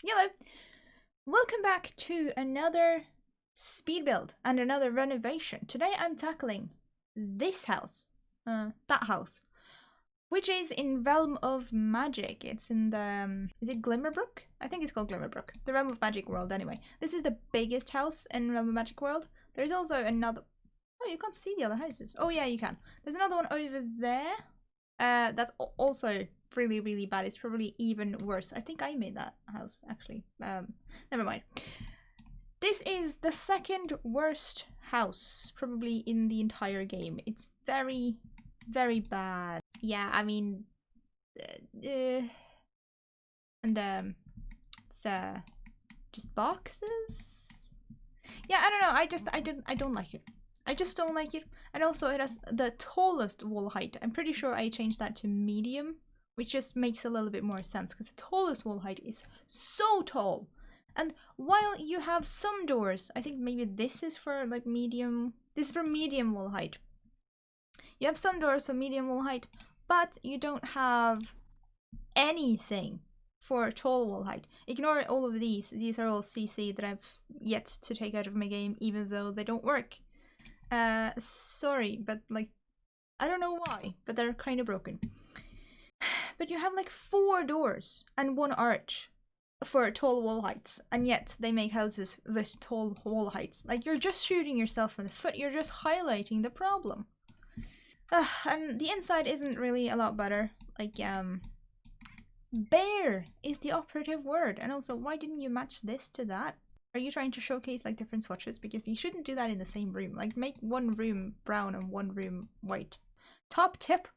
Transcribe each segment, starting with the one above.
Hello! Welcome back to another speed build and another renovation. Today I'm tackling this house, that house, which is in Realm of Magic. It's in the, is it Glimmerbrook? I think it's called Glimmerbrook. The Realm of Magic world anyway. This is the biggest house in Realm of Magic world. There's also another, oh, you can't see the other houses. Oh yeah, you can. There's another one over there. That's also really bad. It's probably even worse. I think I made that house actually. Never mind. This is the second worst house probably in the entire game. It's very bad. Yeah, I mean, and it's just boxes. Yeah, I don't know. I don't like it. I just don't like it. And also it has the tallest wall height. I'm pretty sure I changed that to medium, which just makes a little bit more sense because the tallest wall height is so tall. And while you have some doors, I think maybe this is for like medium, this is for medium wall height. You have some doors for medium wall height, but you don't have anything for tall wall height. Ignore all of these. These are all CC that I've yet to take out of my game, even though they don't work. Sorry, but like, I don't know why, but they're kind of broken. But you have like 4 doors and 1 arch for tall wall heights, and yet they make houses with tall wall heights. Like, you're just shooting yourself in the foot. You're just highlighting the problem. And the inside isn't really a lot better. Like, bare is the operative word. And also, why didn't you match this to that? Are you trying to showcase like different swatches? Because you shouldn't do that in the same room. Like, make one room brown and one room white. Top tip.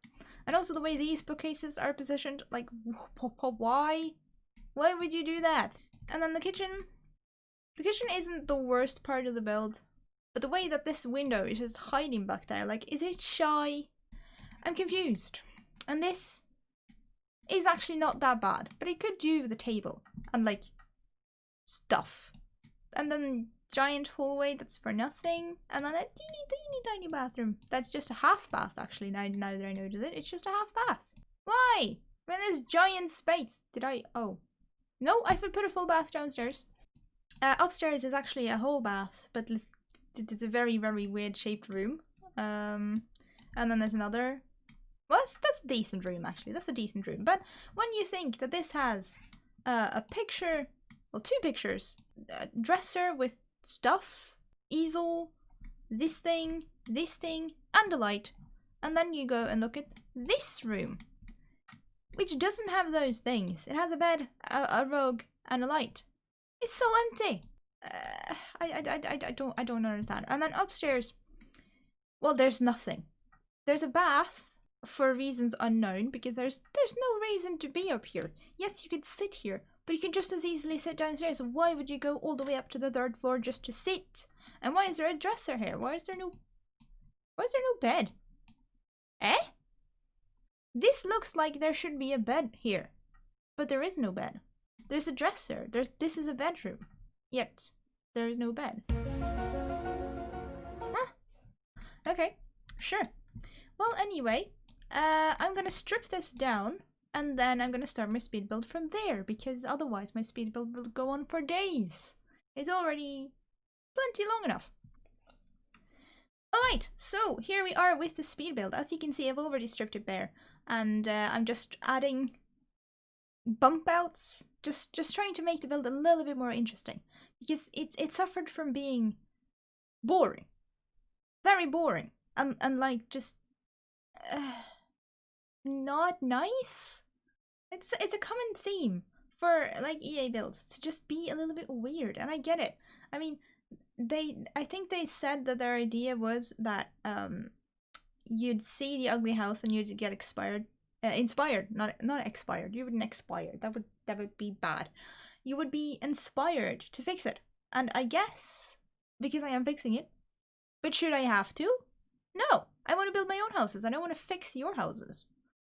And also the way these bookcases are positioned, like, why? Why would you do that? And then the kitchen. The kitchen isn't the worst part of the build, but the way that this window is just hiding back there, like, is it shy? I'm confused. And this is actually not that bad, but it could do with the table and like stuff. And then giant hallway that's for nothing, and then a teeny tiny bathroom that's just a half bath. Actually, now that I notice it, it's just a half bath. Why? When there's giant space. Did I? Oh no, I could put a full bath downstairs. Upstairs is actually a whole bath, but it's a very weird shaped room. And then there's another. Well, that's a decent room actually. That's a decent room. But when you think that this has a picture. Well, 2 pictures. A dresser with stuff, easel, this thing, and a light. And then you go and look at this room, which doesn't have those things. It has a bed, a rug, and a light. It's so empty. I don't understand. And then upstairs, well, there's nothing. There's a bath for reasons unknown, because there's no reason to be up here. Yes, you could sit here, but you can just as easily sit downstairs. Why would you go all the way up to the 3rd floor just to sit? And why is there a dresser here? Why is there no bed? Eh? This looks like there should be a bed here, but there is no bed. There's a dresser. This is a bedroom, yet there is no bed. Huh. Okay, sure. Well, anyway, I'm gonna strip this down. And then I'm gonna start my speed build from there, because otherwise my speed build will go on for days. It's already plenty long enough. Alright, so here we are with the speed build. As you can see, I've already stripped it bare. And I'm just adding bump outs. Just trying to make the build a little bit more interesting. Because it suffered from being boring. Very boring. And like, just... not nice. It's a common theme for like EA builds to just be a little bit weird, and I get it. I mean, I think they said that their idea was that you'd see the ugly house and you'd get inspired, not expired. You wouldn't expire. That would be bad. You would be inspired to fix it, and I guess because I am fixing it. But should I have to? No, I want to build my own houses. I don't want to fix your houses.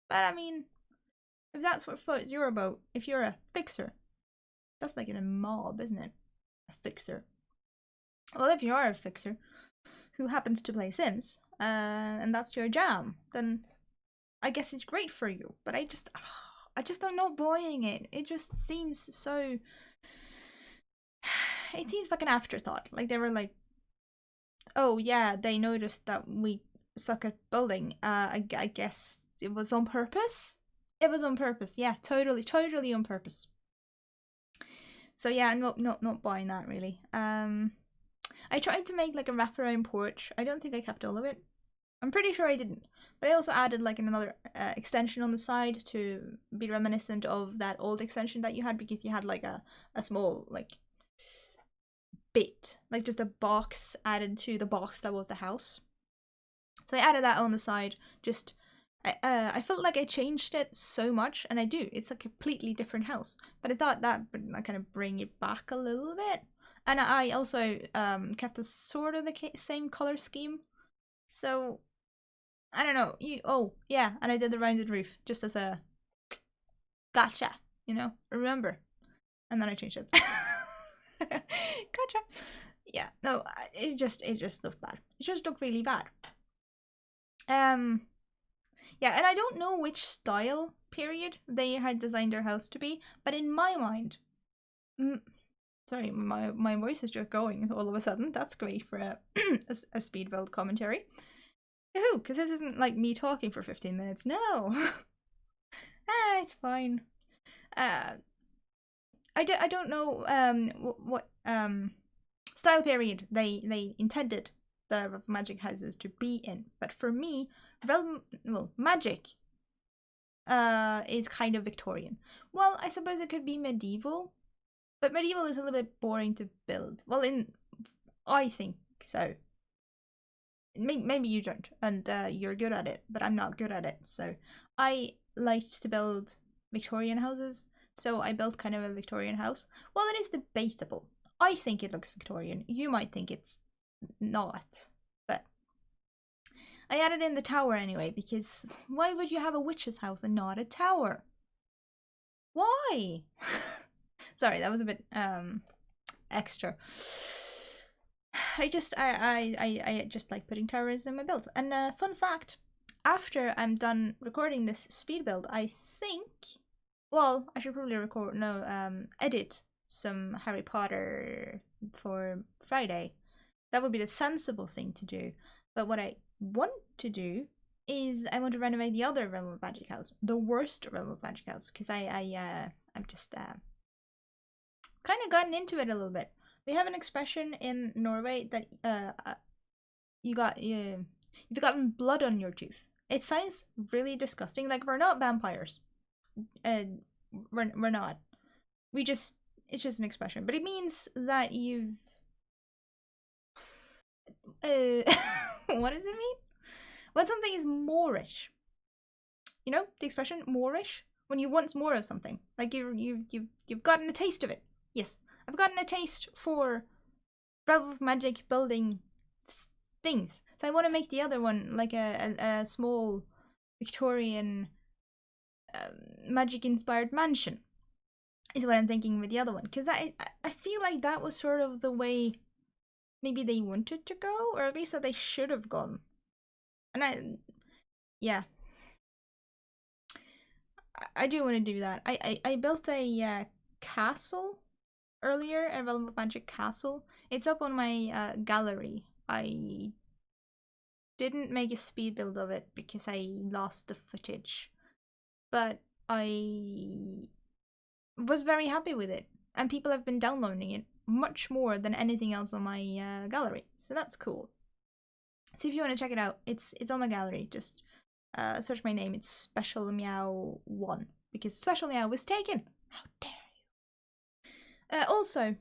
But I mean, if that's what floats your boat, if you're a fixer, that's like in a mob, isn't it? A fixer. Well, if you are a fixer who happens to play Sims, and that's your jam, then I guess it's great for you. But I just don't know buying it. It just seems so it seems like an afterthought. Like they were like, oh yeah, they noticed that we suck at building. I guess it was on purpose. It was on purpose. Yeah, totally on purpose. So yeah, not buying that really. I tried to make like a wraparound porch. I don't think I kept all of it. I'm pretty sure I didn't. But I also added like another extension on the side to be reminiscent of that old extension that you had, because you had like a small like bit, like just a box added to the box that was the house. So I added that on the side. Just I felt like I changed it so much, and I do. It's a completely different house. But I thought that would kind of bring it back a little bit. And I also kept the sort of the same color scheme. So I don't know. Oh yeah, and I did the rounded roof just as a gotcha. Remember. And then I changed it. Gotcha. Yeah, no, it just looked bad. It just looked really bad. Yeah, and I don't know which style period they had designed their house to be, but in my mind, sorry, my voice is just going all of a sudden. That's great for a speed build commentary. Yahoo! Because this isn't like me talking for 15 minutes. No, it's fine. I don't know what style period they intended the magic houses to be in, but for me, magic is kind of Victorian. Well, I suppose it could be medieval, but medieval is a little bit boring to build. Well, I think so. Maybe you don't, and you're good at it, but I'm not good at it. So I liked to build Victorian houses, so I built kind of a Victorian house. Well, it is debatable. I think it looks Victorian. You might think it's not, but I added in the tower anyway, because why would you have a witch's house and not a tower? Why? Sorry, that was a bit extra. I just like putting towers in my builds. And fun fact, after I'm done recording this speed build, I think, well, I should probably edit some Harry Potter for Friday. That would be the sensible thing to do. But what I want to do is I want to renovate the other Realm of Magic house, the worst Realm of Magic house, because I've just kind of gotten into it a little bit. We have an expression in Norway that you've gotten blood on your tooth. It sounds really disgusting. Like, we're not vampires. We're not. It's just an expression, but it means that you've what does it mean? When something is moreish. You know the expression moreish? When you want more of something. Like you've gotten a taste of it. Yes. I've gotten a taste for Realm of Magic building things. So I want to make the other one like a small Victorian magic-inspired mansion. Is what I'm thinking with the other one. Because I feel like that was sort of the way maybe they wanted to go, or at least that they should have gone. And yeah. I do want to do that. I built a castle earlier, a Realm of Magic castle. It's up on my gallery. I didn't make a speed build of it because I lost the footage, but I was very happy with it, and people have been downloading it much more than anything else on my gallery, so that's cool. So if you want to check it out, it's on my gallery. Just search my name. It's Special Meow 1, because Special Meow was taken. How dare you? Also,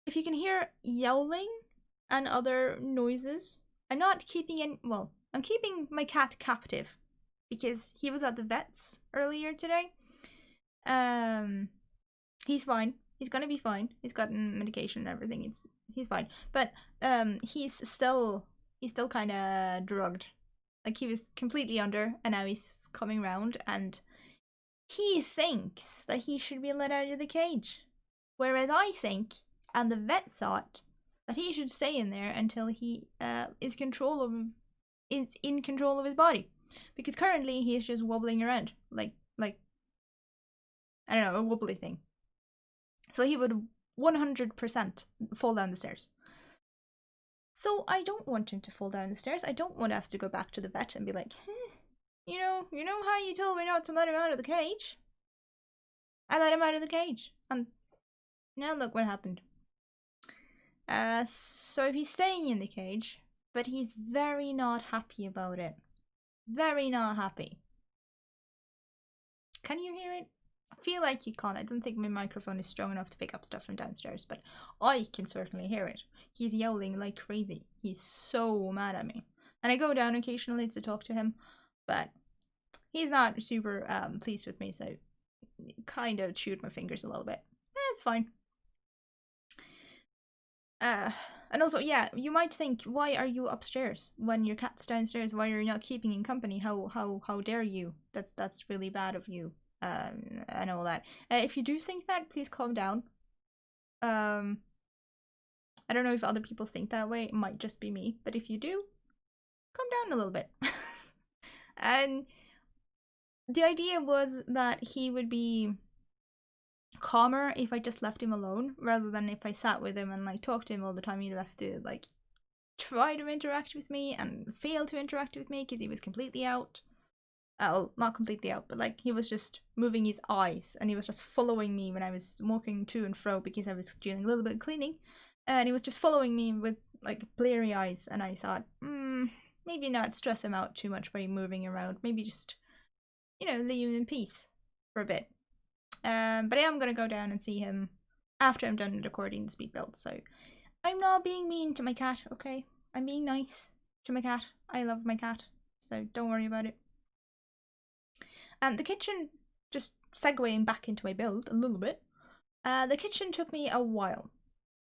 if you can hear yowling and other noises, I'm not keeping any. Well, I'm keeping my cat captive because he was at the vet's earlier today. He's fine. He's gonna be fine. He's gotten medication and everything. He's fine. But he's still kind of drugged. Like, he was completely under, and now he's coming round, and he thinks that he should be let out of the cage. Whereas I think, and the vet thought, that he should stay in there until he is in control of his body. Because currently he is just wobbling around, like I don't know, a wobbly thing. So he would 100% fall down the stairs. So I don't want him to fall down the stairs. I don't want to have to go back to the vet and be like, you know how you told me not to let him out of the cage? I let him out of the cage. And now look what happened. So he's staying in the cage, but he's very not happy about it. Very not happy. Can you hear it? I feel like you can't. I don't think my microphone is strong enough to pick up stuff from downstairs, but I can certainly hear it. He's yowling like crazy. He's so mad at me. And I go down occasionally to talk to him, but he's not super pleased with me, so kind of chewed my fingers a little bit. It's fine. And also, yeah, you might think, why are you upstairs when your cat's downstairs? Why are you not keeping in company? How dare you? That's really bad of you. And all that. If you do think that, please calm down. I don't know if other people think that way. It might just be me, but if you do, calm down a little bit. And the idea was that he would be calmer if I just left him alone, rather than if I sat with him and like talked to him all the time. He'd have to like try to interact with me and fail to interact with me because he was completely out. Well, not completely out, but like he was just moving his eyes and he was just following me when I was walking to and fro because I was doing a little bit of cleaning, and he was just following me with like bleary eyes. And I thought, maybe not stress him out too much by moving around. Maybe just, leave him in peace for a bit. But I am gonna go down and see him after I'm done recording the speed build. So I'm not being mean to my cat, okay? I'm being nice to my cat. I love my cat, so don't worry about it. The kitchen, just segueing back into my build a little bit, the kitchen took me a while.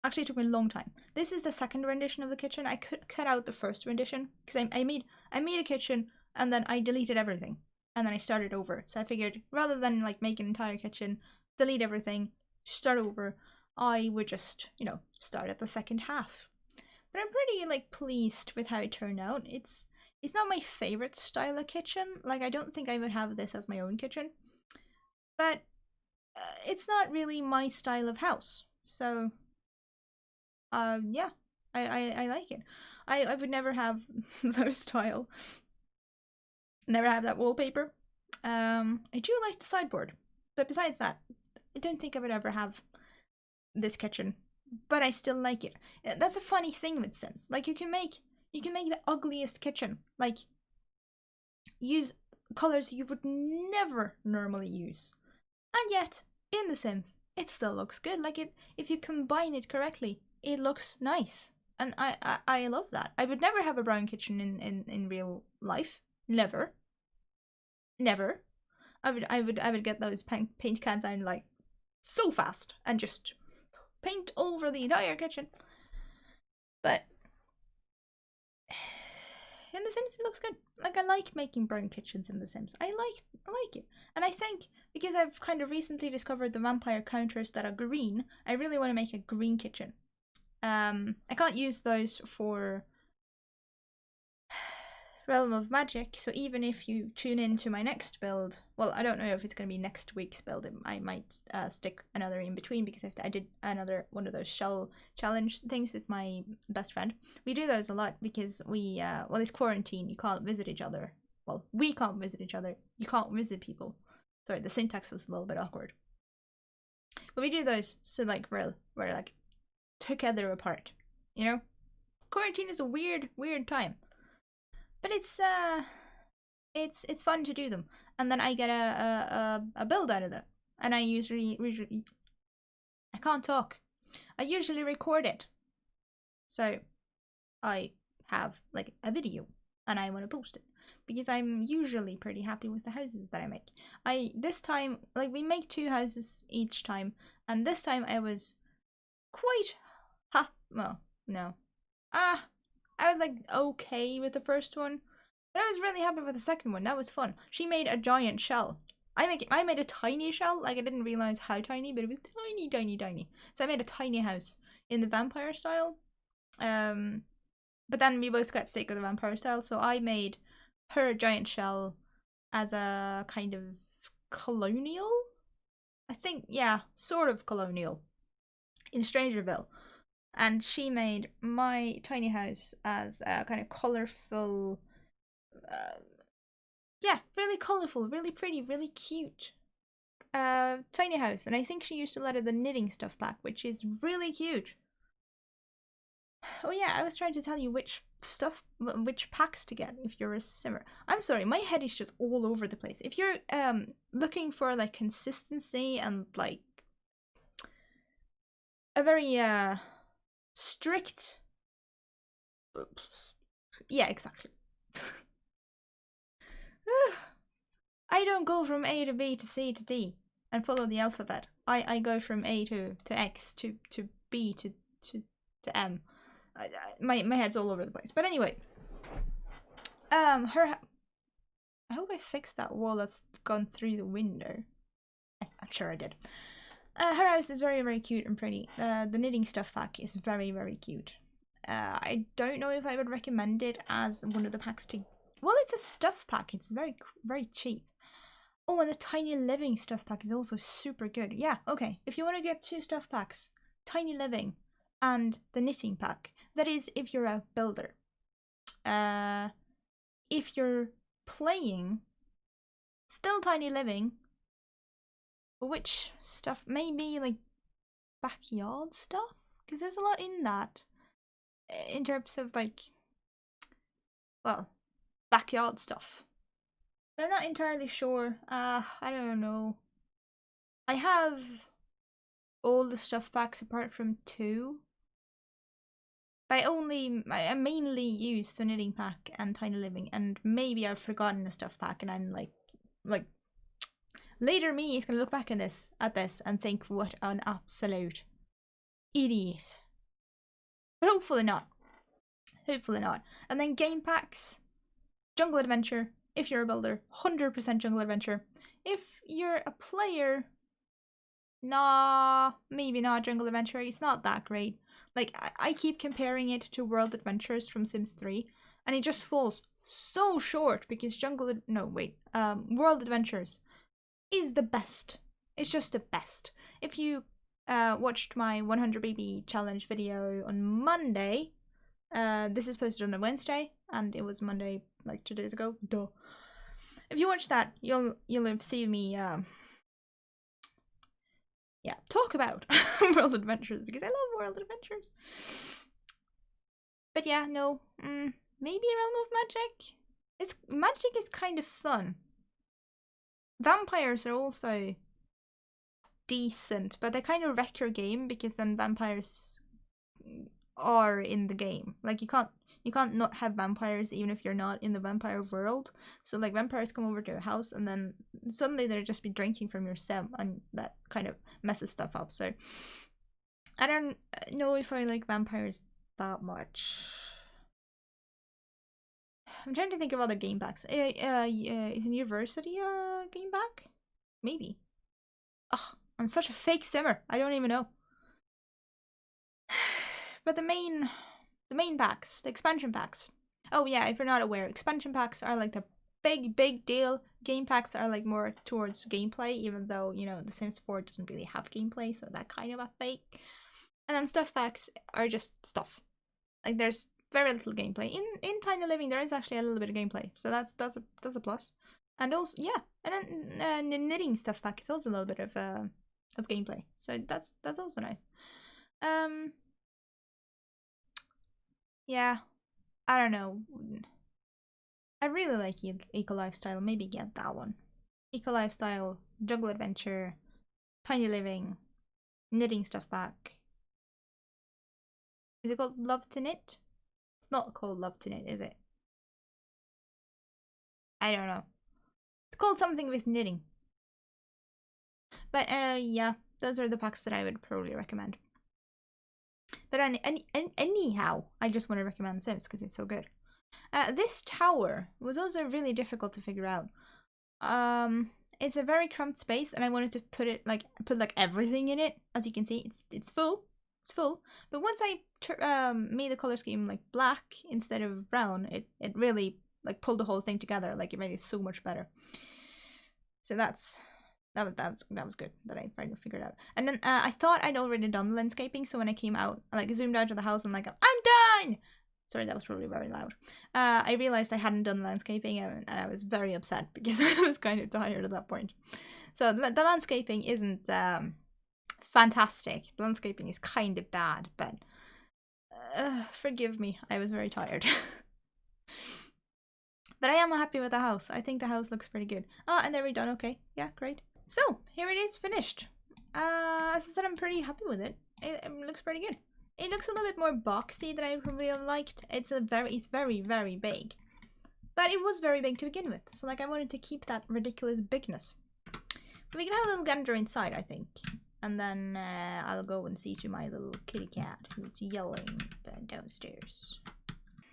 Actually, it took me a long time. This is the second rendition of the kitchen. I could cut out the first rendition because I made a kitchen and then I deleted everything and then I started over. So I figured rather than like make an entire kitchen, delete everything, start over, I would just, start at the second half. But I'm pretty like pleased with how it turned out. It's not my favorite style of kitchen. Like, I don't think I would have this as my own kitchen. But it's not really my style of house. So, yeah, I like it. I would never have those style. Never have that wallpaper. I do like the sideboard. But besides that, I don't think I would ever have this kitchen. But I still like it. That's a funny thing with Sims. Like, you can make the ugliest kitchen. Like, use colors you would never normally use. And yet, in The Sims, it still looks good. Like, if you combine it correctly, it looks nice. And I love that. I would never have a brown kitchen in real life. Never. Never. I would get those paint cans out like so fast and just paint over the entire kitchen. But in The Sims, it looks good. Like, I like making brown kitchens in The Sims. I like it. And I think because I've kind of recently discovered the vampire counters that are green, I really want to make a green kitchen. I can't use those for Realm of Magic, so even if you tune into my next build, well, I don't know if it's going to be next week's build. I might stick another in between because I did another one of those shell challenge things with my best friend. We do those a lot because well, it's quarantine. You can't visit each other. Well, we can't visit each other. You can't visit people. Sorry, the syntax was a little bit awkward. But we do those so like we're like together apart. Quarantine is a weird time. But it's fun to do them, and then I get a build out of them, and I usually I can't talk. I usually record it, so I have like a video, and I want to post it because I'm usually pretty happy with the houses that I make. This time, like, we make 2 houses each time, and this time I was quite well, no, I was like okay with the first one, but I was really happy with the second one. That was fun. She made a giant shell. I made a tiny shell. Like, I didn't realize how tiny, but it was tiny. So I made a tiny house in the vampire style. But then we both got sick of the vampire style, so I made her a giant shell as a kind of colonial. I think, yeah, sort of colonial. in Strangerville. And she made my tiny house as a kind of colorful, yeah, really colorful, really pretty, really cute tiny house. And I think she used to let her the knitting stuff pack, which is really cute. Oh yeah, I was trying to tell you which packs to get if you're a simmer. I'm sorry, my head is just all over the place. If you're looking for like consistency and like a very strict, yeah, exactly. I don't go from A to B to C to D and follow the alphabet. I go from A to X to B to M. My head's all over the place. But anyway, I hope I fixed that wall that's gone through the window. I'm sure I did. Her house is very, very cute and pretty. The knitting stuff pack is very, very cute. I don't know if I would recommend it as one of the packs to... Well, it's a stuff pack. It's very, very cheap. Oh, and the Tiny Living stuff pack is also super good. Yeah, okay. If you want to get 2 stuff packs, Tiny Living and the knitting pack. That is if you're a builder. If you're playing, still Tiny Living. Which stuff? Maybe like backyard stuff? Because there's a lot in that. In terms of like, well, backyard stuff. But I'm not entirely sure. I don't know. I have all the stuff packs apart from 2. But I mainly use the knitting pack and Tiny Living, and maybe I've forgotten a stuff pack, and I'm like, later me is gonna look back at this and think, what an absolute idiot. But hopefully not. Hopefully not. And then game packs, Jungle Adventure. If you're a builder, 100% Jungle Adventure. If you're a player, nah, maybe not Jungle Adventure. It's not that great. Like, I keep comparing it to World Adventures from Sims 3, and it just falls so short because World Adventures is the best. It's just the best. If you watched my 100 baby challenge video on Monday, this is posted on a Wednesday, and it was Monday like 2 days ago. Duh. If you watch that, you'll have seen me talk about World Adventures, because I love World Adventures. But yeah, no, maybe Realm of Magic. Magic is kind of fun. Vampires are also decent, but they kind of wreck your game because then vampires are in the game. Like you can't not have vampires even if you're not in the vampire world. So like vampires come over to your house and then suddenly they'll just be drinking from your sim, and that kind of messes stuff up. So I don't know if I like vampires that much. I'm trying to think of other game packs. Is University a game pack? Maybe. Ugh, I'm such a fake simmer. I don't even know. But the main packs, the expansion packs. Oh yeah, if you're not aware, expansion packs are like the big deal. Game packs are like more towards gameplay, even though, you know, The Sims 4 doesn't really have gameplay, so that kind of a fake. And then stuff packs are just stuff. Like there's very little gameplay. In Tiny Living there is actually a little bit of gameplay, so that's a plus. And also and then the knitting stuff pack is also a little bit of gameplay, so that's also nice. Yeah, I don't know. I really like Eco Lifestyle. Maybe get that one. Eco Lifestyle, Jungle Adventure, Tiny Living, knitting stuff pack. Is it called Love to Knit? It's not called Love to Knit, is it? I don't know. It's called something with knitting. But yeah, those are the packs that I would probably recommend. But anyhow, I just want to recommend Sims because it's so good. This tower was also really difficult to figure out. It's a very cramped space, and I wanted to put everything in it. As you can see, it's full. It's full. But once I made the color scheme like black instead of brown, it really like pulled the whole thing together. Like it made it so much better. So that's That was good that I finally figured out. And then I thought I'd already done the landscaping, so when I came out, like zoomed out of the house, and like I'm done. Sorry, that was probably very loud. I realized I hadn't done the landscaping, and I was very upset because I was kind of tired at that point. So the landscaping isn't fantastic. The landscaping is kind of bad, but forgive me, I was very tired. But I am happy with the house. I think the house looks pretty good. Oh, and there we're done. Okay, yeah, great. So here it is finished. As I said, I'm pretty happy with it. It looks pretty good. It looks a little bit more boxy than I probably liked. It's very, very big. But it was very big to begin with. So like I wanted to keep that ridiculous bigness. But we can have a little gander inside, I think. And then I'll go and see to my little kitty cat who's yelling downstairs.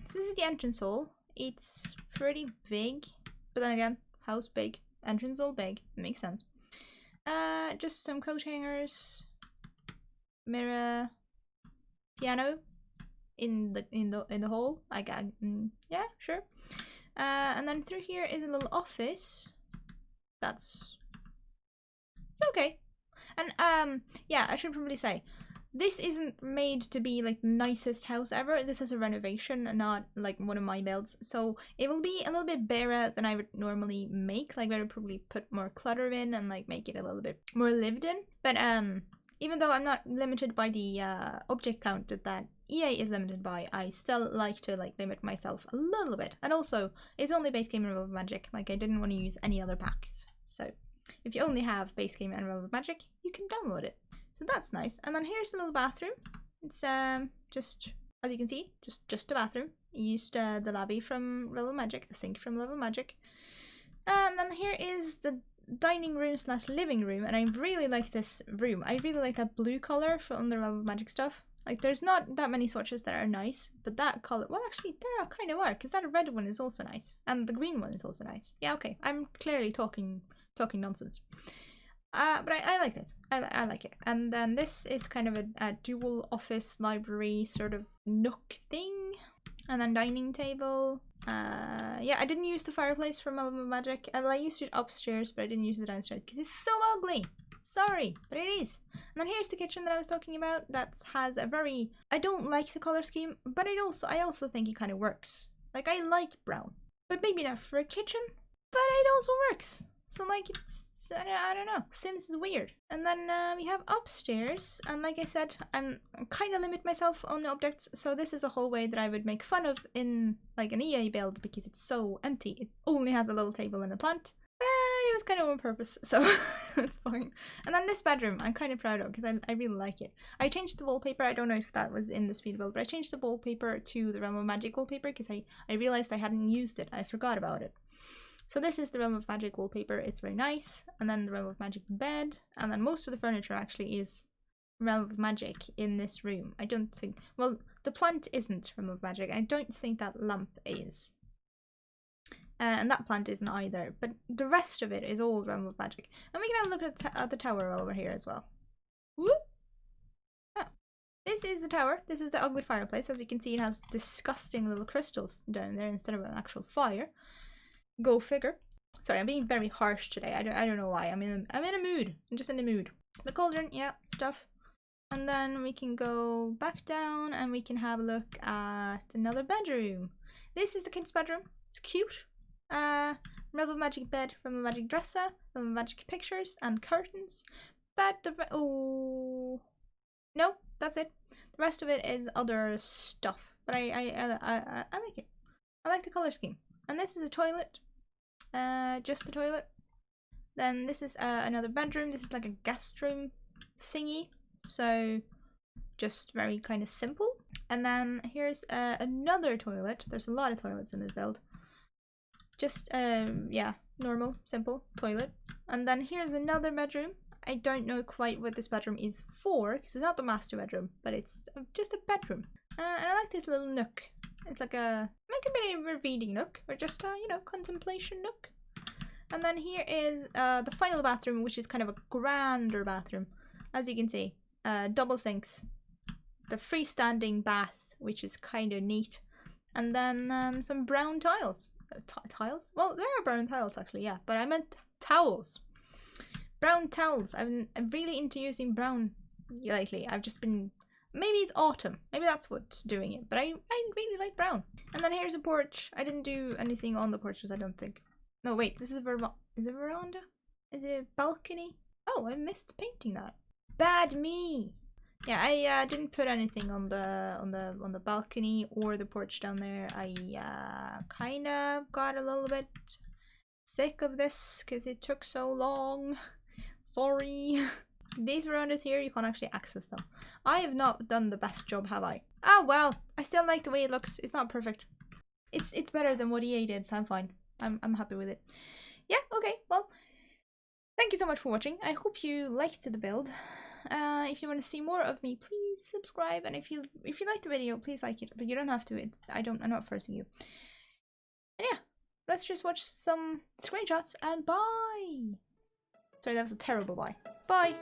So this is the entrance hall. It's pretty big. But then again, house big. Entrance hall big. Makes sense. Just some coat hangers. Mirror. Piano in the hall. Yeah, sure. And then through here is a little office. It's okay. And yeah, I should probably say this isn't made to be like the nicest house ever. This is a renovation, not like one of my builds. So it will be a little bit barer than I would normally make. Like I would probably put more clutter in and like make it a little bit more lived in. But even though I'm not limited by the object count that EA is limited by, I still like to like limit myself a little bit. And also, it's only base game and Realm of Magic. Like I didn't want to use any other packs. So if you only have base game and Realm of Magic, you can download it. So that's nice. And then here's a little bathroom. It's just, as you can see, just a bathroom. I used the lobby from Realm of Magic, the sink from Realm of Magic. And then here is the dining room slash living room, and I really like this room. I really like that blue color from the Realm of Magic stuff. Like there's not that many swatches that are nice, but that color, well actually there are kind of are, because that red one is also nice, and the green one is also nice. Yeah, okay, I'm clearly talking nonsense. But I like it. I like it. And then this is kind of a dual office library sort of nook thing. And then dining table. Yeah, I didn't use the fireplace from Realm of Magic. Well, I used it upstairs, but I didn't use it downstairs because it's so ugly. Sorry, but it is. And then here's the kitchen that I was talking about. That has a very... I don't like the color scheme, but I also think it kind of works. Like, I like brown, but maybe not for a kitchen, but it also works. So, like, it's... I don't know. Sims is weird. And then we have upstairs, and like I said, I'm kind of limit myself on the objects, so this is a hallway that I would make fun of in like an EA build because it's so empty. It only has a little table and a plant. But it was kind of on purpose, so that's fine. And then this bedroom, I'm kind of proud of because I really like it. I changed the wallpaper. I don't know if that was in the Speedbuild, but I changed the wallpaper to the Realm of Magic wallpaper because I realized I hadn't used it. I forgot about it. So this is the Realm of Magic wallpaper. It's very nice. And then the Realm of Magic bed. And then most of the furniture actually is Realm of Magic in this room. I don't think... Well, the plant isn't Realm of Magic. I don't think that lamp is. And that plant isn't either. But the rest of it is all Realm of Magic. And we can have a look at the tower over here as well. Whoop! Oh. This is the tower. This is the ugly fireplace. As you can see, it has disgusting little crystals down there instead of an actual fire. Go figure. Sorry, I'm being very harsh today. I don't know why. I'm in a mood. I'm just in a mood. The cauldron, yeah, stuff. And then we can go back down and we can have a look at another bedroom. This is the kid's bedroom. It's cute. Realm of Magic bed, Realm of Magic dresser, Realm of Magic pictures and curtains. But no, that's it. The rest of it is other stuff. But I like it. I like the color scheme. And this is a toilet. Just a toilet. Then this is another bedroom. This is like a guest room thingy. So just very kind of simple. And then here's another toilet. There's a lot of toilets in this build. Just, yeah, normal, simple toilet. And then here's another bedroom. I don't know quite what this bedroom is for, because it's not the master bedroom, but it's just a bedroom. And I like this little nook. It's like a bit of a reading nook, or just a, you know, contemplation nook. And then here is the final bathroom, which is kind of a grander bathroom. As you can see, double sinks, the freestanding bath, which is kind of neat. And then some brown tiles. Tiles? Well, there are brown tiles actually, yeah, but I meant towels. Brown towels. I'm really into using brown lately. I've just been... Maybe it's autumn. Maybe that's what's doing it. But I really like brown. And then here's a porch. I didn't do anything on the porches, I don't think. No, wait. This is a Is it a veranda? Is it a balcony? Oh, I missed painting that. Bad me. Yeah, I didn't put anything on the balcony or the porch down there. I kind of got a little bit sick of this because it took so long. Sorry. These verandas here, you can't actually access them. I have not done the best job, have I? Oh well, I still like the way it looks. It's not perfect. It's better than what EA did, so I'm fine. I'm happy with it. Yeah, okay, well, thank you so much for watching. I hope you liked the build. If you want to see more of me, please subscribe, and if you like the video, please like it, but you don't have to. I'm not forcing you. And yeah, let's just watch some screenshots, and bye. Sorry, that was a terrible bye. Bye.